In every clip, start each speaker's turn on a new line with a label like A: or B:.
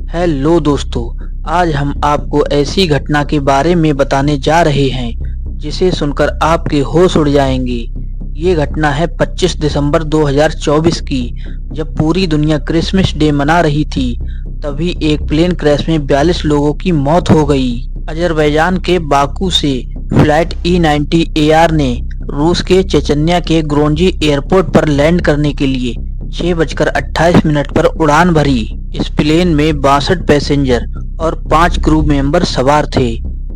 A: Hello दोस्तों, आज हम आपको ऐसी घटना के बारे में बताने जा रहे हैं जिसे सुनकर आपके होश उड़ जाएंगे। ये घटना है 25 दिसंबर 2024 की, जब पूरी दुनिया क्रिसमस डे मना रही थी। तभी एक प्लेन क्रैश में 42 लोगों की मौत हो गई। अजरबैजान के बाकू से फ्लाइट E-90 AR ने रूस के चेचन्या के ग्रोनजी एयरपोर्ट पर लैंड करने के लिए 6:28 पर उड़ान भरी। इस प्लेन में 62 पैसेंजर और 5 क्रू मेंबर सवार थे।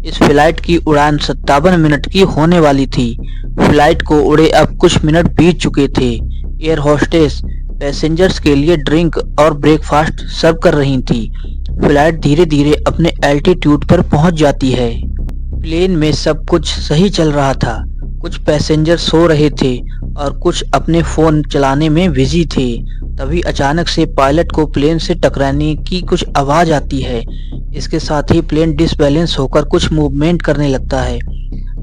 A: इस फ्लाइट की उड़ान 57 मिनट की होने वाली थी। फ्लाइट को उड़े अब कुछ मिनट बीत चुके थे। एयर होस्टेस पैसेंजर्स के लिए ड्रिंक और ब्रेकफास्ट सर्व कर रही थी। फ्लाइट धीरे धीरे अपने एल्टीट्यूड पर पहुंच जाती है। प्लेन में सब कुछ सही चल रहा था। कुछ पैसेंजर सो रहे थे और कुछ अपने फोन चलाने में बिजी थे। तभी अचानक से पायलट को प्लेन से टकराने की कुछ आवाज आती है। इसके साथ ही प्लेन डिसबैलेंस होकर कुछ मूवमेंट करने लगता है,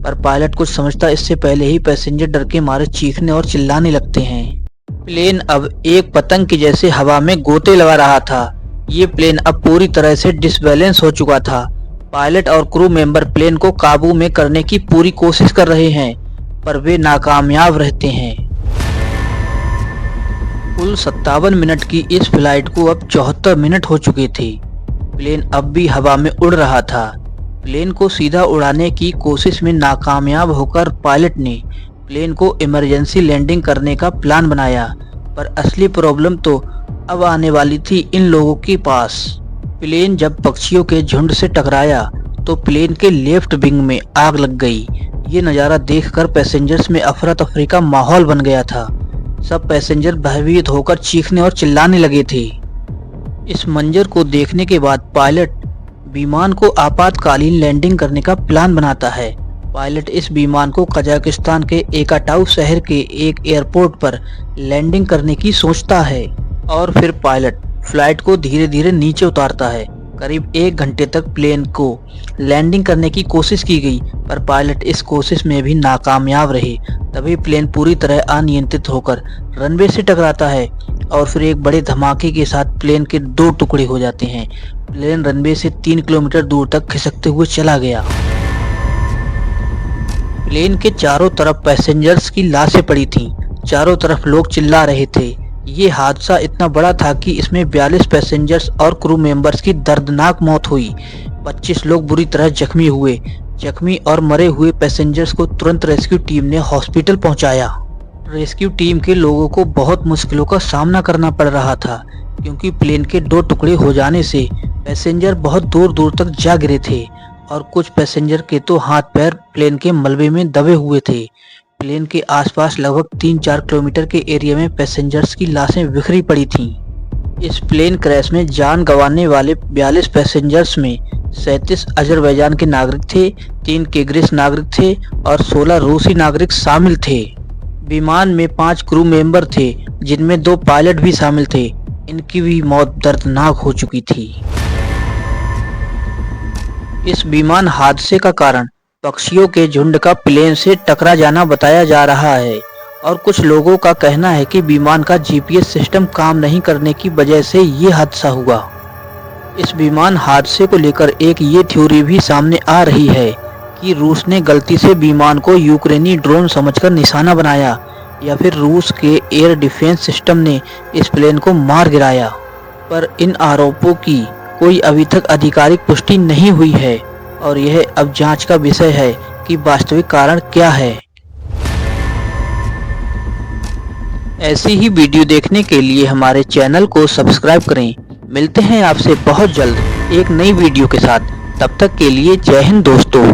A: पर पायलट कुछ समझता इससे पहले ही पैसेंजर डर के मारे चीखने और चिल्लाने लगते हैं। प्लेन अब एक पतंग की जैसे हवा में गोते लगा रहा था। ये प्लेन अब पूरी तरह से डिसबैलेंस हो चुका था। पायलट और क्रू मेंबर प्लेन को काबू में करने की पूरी कोशिश कर रहे हैं, पर वे नाकामयाब रहते हैं। कुल 57 मिनट की इस फ्लाइट को अब 74 मिनट हो चुके थे। प्लेन अब भी हवा में उड़ रहा था। प्लेन को सीधा उड़ाने की कोशिश में नाकामयाब होकर पायलट ने प्लेन को इमरजेंसी लैंडिंग करने का प्लान बनाया, पर असली प्रॉब्लम तो अब आने वाली थी इन लोगों के पास। प्लेन जब पक्षियों के झुंड से टकराया तो प्लेन के लेफ्ट विंग में आग लग गई। ये नज़ारा देखकर पैसेंजर्स में अफरा तफरी का माहौल बन गया था। सब पैसेंजर भयभीत होकर चीखने और चिल्लाने लगे थे। इस मंजर को देखने के बाद पायलट विमान को आपातकालीन लैंडिंग करने का प्लान बनाता है। पायलट इस विमान को कजाकिस्तान के एकाटाउ शहर के एक एयरपोर्ट पर लैंडिंग करने की सोचता है और फिर पायलट फ्लाइट को धीरे धीरे नीचे उतारता है। करीब 1 घंटे तक प्लेन को लैंडिंग करने की कोशिश की गई, पर पायलट इस कोशिश में भी नाकामयाब रहे। तभी प्लेन पूरी तरह अनियंत्रित होकर रनवे से टकराता है और फिर एक बड़े धमाके के साथ प्लेन के 2 टुकड़े हो जाते हैं। प्लेन रनवे से 3 किलोमीटर दूर तक खिसकते हुए चला गया। प्लेन के चारों तरफ पैसेंजर्स की लाशें पड़ी थीं। चारों तरफ लोग चिल्ला रहे थे। ये हादसा इतना बड़ा था कि इसमें 42 पैसेंजर्स और क्रू मेंबर्स की दर्दनाक मौत हुई। 25 लोग बुरी तरह जख्मी हुए। जख्मी और मरे हुए पैसेंजर्स को तुरंत रेस्क्यू टीम ने हॉस्पिटल पहुंचाया। रेस्क्यू टीम के लोगों को बहुत मुश्किलों का सामना करना पड़ रहा था, क्योंकि प्लेन के 2 टुकड़े हो जाने से पैसेंजर बहुत दूर दूर तक जा गिरे थे और कुछ पैसेंजर के तो हाथ पैर प्लेन के मलबे में दबे हुए थे। प्लेन के आसपास लगभग 3-4 किलोमीटर के एरिया में पैसेंजर्स की लाशें बिखरी पड़ी थीं। इस प्लेन क्रैश में जान गंवाने वाले 42 पैसेंजर्स में 37 अजरबैजान के नागरिक थे, 3 किर्गिज नागरिक थे और 16 रूसी नागरिक शामिल थे। विमान में 5 क्रू मेंबर थे, जिनमें 2 पायलट भी शामिल थे। इनकी भी मौत दर्दनाक हो चुकी थी। इस विमान हादसे का कारण पक्षियों के झुंड का प्लेन से टकरा जाना बताया जा रहा है और कुछ लोगों का कहना है कि विमान का GPS सिस्टम काम नहीं करने की वजह से ये हादसा हुआ। इस विमान हादसे को लेकर एक ये थ्योरी भी सामने आ रही है कि रूस ने गलती से विमान को यूक्रेनी ड्रोन समझकर निशाना बनाया, या फिर रूस के एयर डिफेंस सिस्टम ने इस प्लेन को मार गिराया। पर इन आरोपों की कोई अभी तक आधिकारिक पुष्टि नहीं हुई है और यह अब जांच का विषय है कि वास्तविक कारण क्या है। ऐसी ही वीडियो देखने के लिए हमारे चैनल को सब्सक्राइब करें। मिलते हैं आपसे बहुत जल्द एक नई वीडियो के साथ। तब तक के लिए जय हिंद दोस्तों।